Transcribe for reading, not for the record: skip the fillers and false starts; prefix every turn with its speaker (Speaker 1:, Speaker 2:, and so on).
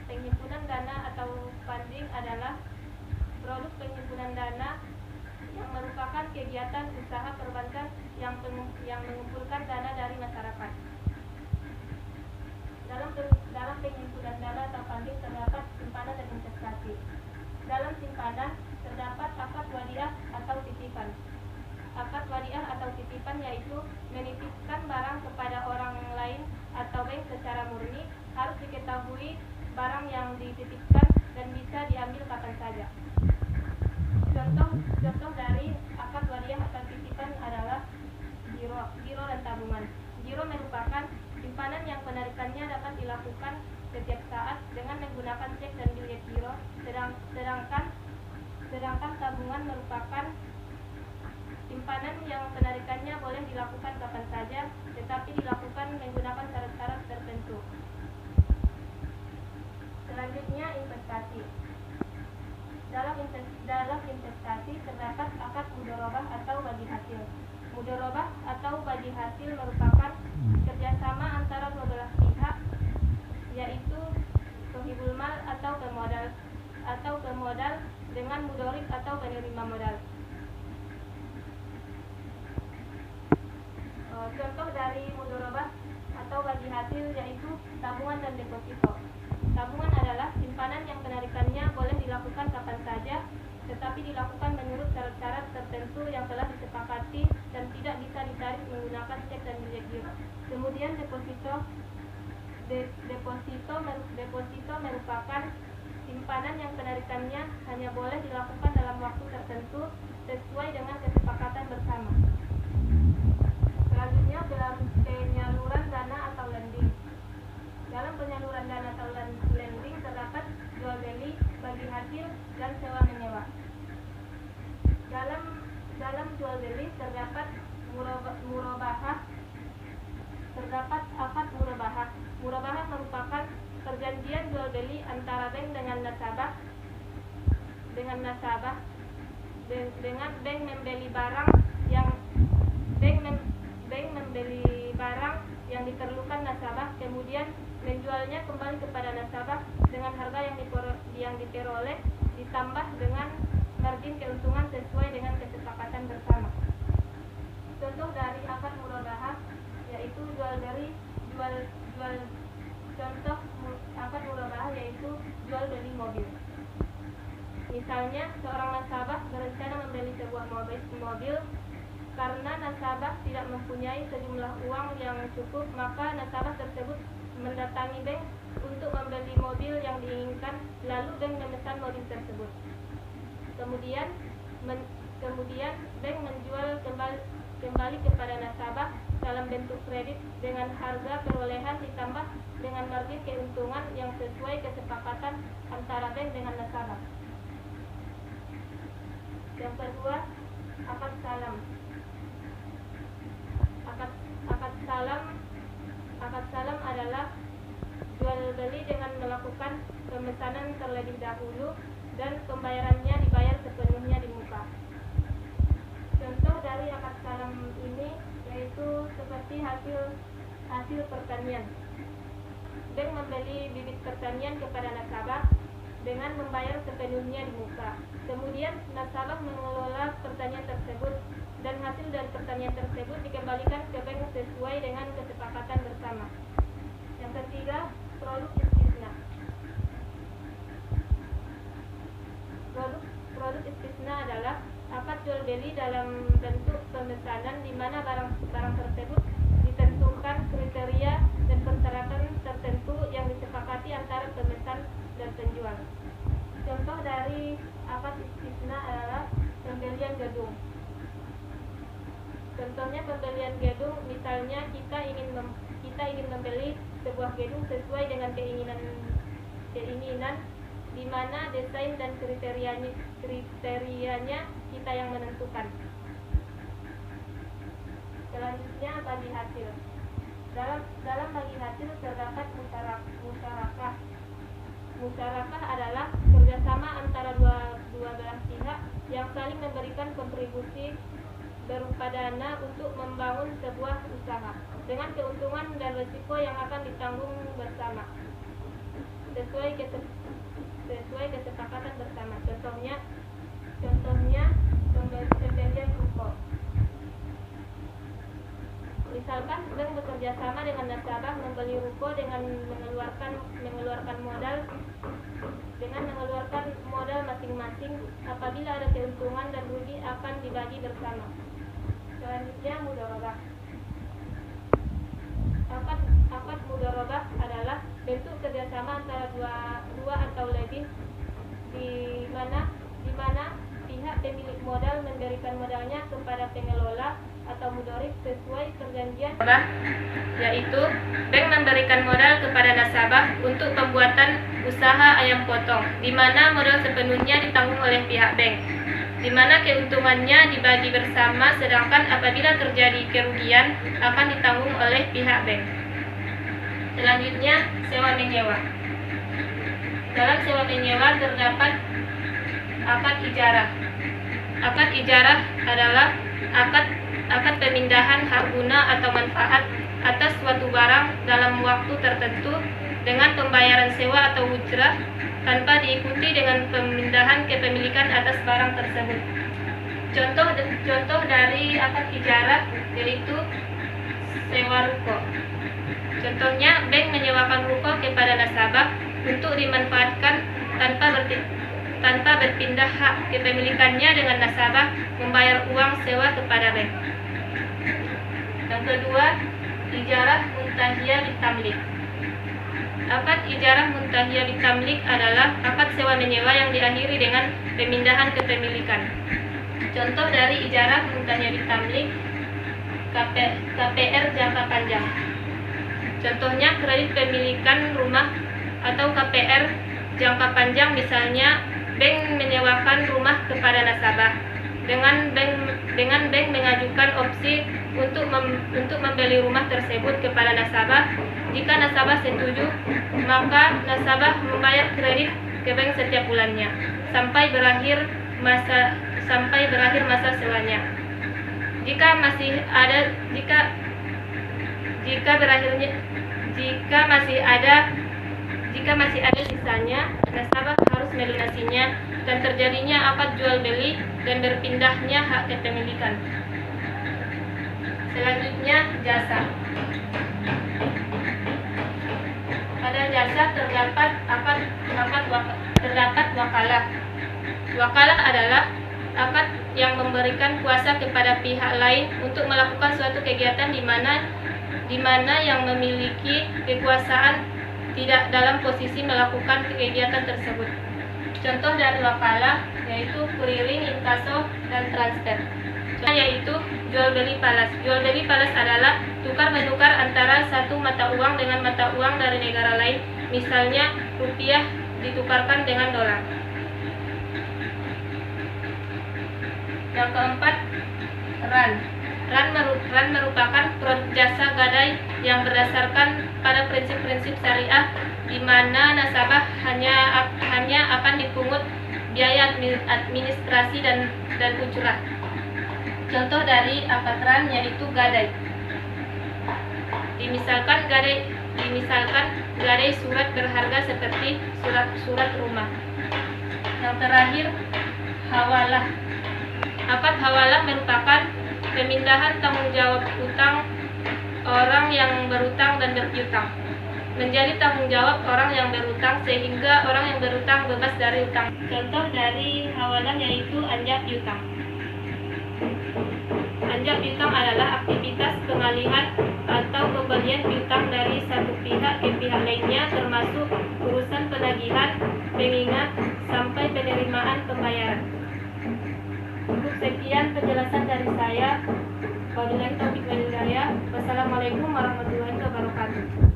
Speaker 1: penghimpunan dana atau funding adalah produk penghimpunan dana yang merupakan kegiatan usaha perbankan yang mengumpulkan dana dari masyarakat. Dalam penghimpunan dana atau funding terdapat simpanan dan investasi. Dalam simpanan terdapat akad wadiah atau titipan. Akad wadiah atau titipan yaitu menitipkan barang kepada orang lain atau bank secara murni. Harus diketahui barang yang dititipkan dan bisa diambil kapan saja. Contoh dari akad wadiah atau titipan adalah giro dan tabungan. Giro merupakan simpanan yang penarikannya dapat dilakukan setiap saat dengan menggunakan cek dan bilet giro, sedangkan tabungan merupakan simpanan yang penarikannya boleh dilakukan kapan saja, tetapi dilakukan menggunakan syarat-syarat tertentu. Selanjutnya, investasi. Dalam investasi terdapat akad mudharabah atau bagi hasil. Mudharabah atau bagi hasil merupakan kerjasama antara dua belah pihak, yaitu sohibul mal atau pemodal dengan mudharib atau penerima modal. Contoh dari mudharabah atau bagi hasil yaitu tabungan dan deposito. Tabungan adalah simpanan yang penarikannya boleh dilakukan kapan saja, tetapi dilakukan menurut syarat-syarat tertentu yang telah disepakati dan tidak bisa ditarik menggunakan cek dan bilet giro. Kemudian deposito merupakan simpanan yang penarikannya hanya boleh dilakukan dalam waktu tertentu sesuai dengan kesepakatan bersama. Selanjutnya, penyaluran dana atau lending. Dalam penyaluran dana atau lending terdapat jual beli, bagi hasil, dan sewa menyewa. Dalam jual beli terdapat murabahah. Terdapat akad murabahah. Murabahah merupakan perjanjian jual beli antara bank dengan nasabah. Dengan bank membeli barang yang diperlukan nasabah, kemudian menjualnya kembali kepada nasabah dengan harga yang diperoleh ditambah dengan margin keuntungan sesuai dengan kesepakatan bersama. Contoh dari akad murabahah yaitu akad murabahah yaitu jual beli mobil. Misalnya, seorang nasabah berencana membeli sebuah mobil. Karena nasabah tidak mempunyai sejumlah uang yang cukup, maka nasabah tersebut mendatangi bank untuk membeli mobil yang diinginkan, lalu bank memesan mobil tersebut. Kemudian bank menjual kembali kepada nasabah dalam bentuk kredit dengan harga perolehan ditambah dengan margin keuntungan yang sesuai kesepakatan antara bank dengan nasabah. Yang kedua, akad salam. Akad salam adalah jual beli dengan melakukan pemesanan terlebih dahulu dan pembayarannya dibayar sepenuhnya di muka. Contoh dari akad salam ini yaitu seperti hasil pertanian. Bank membeli bibit pertanian kepada nasabah dengan membayar sepenuhnya di muka. Kemudian nasabah mengelola pertanian tersebut dan hasil dari pertanian tersebut dikembalikan ke bank sesuai dengan kesepakatan bersama. Yang ketiga, produk istisna. Produk istisna adalah akad jual beli dalam bentuk pemesanan di mana barang tersebut ditentukan kriteria dan persyaratan tertentu yang disepakati antara pemesan dan penjual. Contoh dari akad istisna adalah pembelian gedung. Contohnya pembelian gedung, misalnya kita ingin membeli sebuah gedung sesuai dengan keinginan di mana desain dan kriterianya kita yang menentukan. Selanjutnya, bagi hasil. Dalam bagi hasil terdapat musyarakah. Musyarakah adalah kerjasama antara dua belah pihak yang saling memberikan kontribusi berupa dana untuk membangun sebuah usaha dengan keuntungan dan risiko yang akan ditanggung bersama. sesuai kesepakatan bersama. Contohnya pembelian ruko. Misalkan bank bekerja sama dengan nasabah membeli ruko dengan mengeluarkan modal masing-masing. Apabila ada keuntungan dan rugi akan dibagi bersama. Selanjutnya mudharabah. Akad mudharabah adalah bentuk kerjasama antara dua atau lebih di mana pihak pemilik modal memberikan modalnya kepada pengelola atau mudharib sesuai perjanjian, yaitu bank memberikan modal kepada nasabah untuk pembuatan usaha ayam potong, di mana modal sepenuhnya ditanggung oleh pihak bank, di mana keuntungannya dibagi bersama, sedangkan apabila terjadi kerugian akan ditanggung oleh pihak bank. Selanjutnya, sewa menyewa. Dalam sewa menyewa terdapat akad ijarah. Akad ijarah adalah akad pemindahan hak guna atau manfaat atas suatu barang dalam waktu tertentu dengan pembayaran sewa atau ujrah tanpa diikuti dengan pemindahan kepemilikan atas barang tersebut. Contoh dari akad ijarah yaitu sewa ruko. Contohnya, bank menyewakan ruko kepada nasabah untuk dimanfaatkan tanpa berpindah hak kepemilikannya dengan nasabah membayar uang sewa kepada bank. Yang kedua, ijarah muntahiyah bitamlik. Akad ijarah muntahiyah bitamlik adalah akad sewa menyewa yang diakhiri dengan pemindahan kepemilikan. Contoh dari ijarah muntahiyah bitamlik, KPR jangka panjang. Contohnya kredit pemilikan rumah atau KPR jangka panjang, misalnya bank menyewakan rumah kepada nasabah dengan bank mengajukan opsi untuk membeli rumah tersebut kepada nasabah. Jika nasabah setuju, maka nasabah membayar kredit ke bank setiap bulannya sampai berakhir masa sewanya. Jika masih ada sisanya, nasabah harus melunasinya dan terjadinya akad jual beli dan berpindahnya hak kepemilikan. Selanjutnya, jasa. Pada jasa terdapat wakalah. Wakalah adalah akad yang memberikan kuasa kepada pihak lain untuk melakukan suatu kegiatan di mana yang memiliki kekuasaan tidak dalam posisi melakukan kegiatan tersebut. Contoh dari wakalah yaitu kuliring, inkaso, dan transfer. Yaitu jual beli falas. Jual beli falas adalah tukar menukar antara satu mata uang dengan mata uang dari negara lain, misalnya rupiah ditukarkan dengan dolar. Yang keempat, ran. Ran merupakan produk jasa gadai yang berdasarkan pada prinsip-prinsip syariah, di mana nasabah hanya akan dipungut biaya administrasi dan ujrah. Contoh dari akad ran yaitu gadai. Dimisalkan gadai surat berharga seperti surat rumah. Yang terakhir, hawalah. Akad hawalah merupakan pemindahan tanggung jawab utang orang yang berutang dan berpiutang menjadi tanggung jawab orang yang berutang, sehingga orang yang berutang bebas dari utang. Contoh dari hawalah yaitu anjak piutang. Anjak piutang adalah aktivitas pengalihan atau pembelian piutang dari satu pihak ke pihak lainnya, termasuk urusan penagihan, pengingat, sampai penerimaan pembayaran. Untuk sekian penjelasan dari saya. Wabillahi taufiq wal hidayah. Wassalamualaikum warahmatullahi wabarakatuh.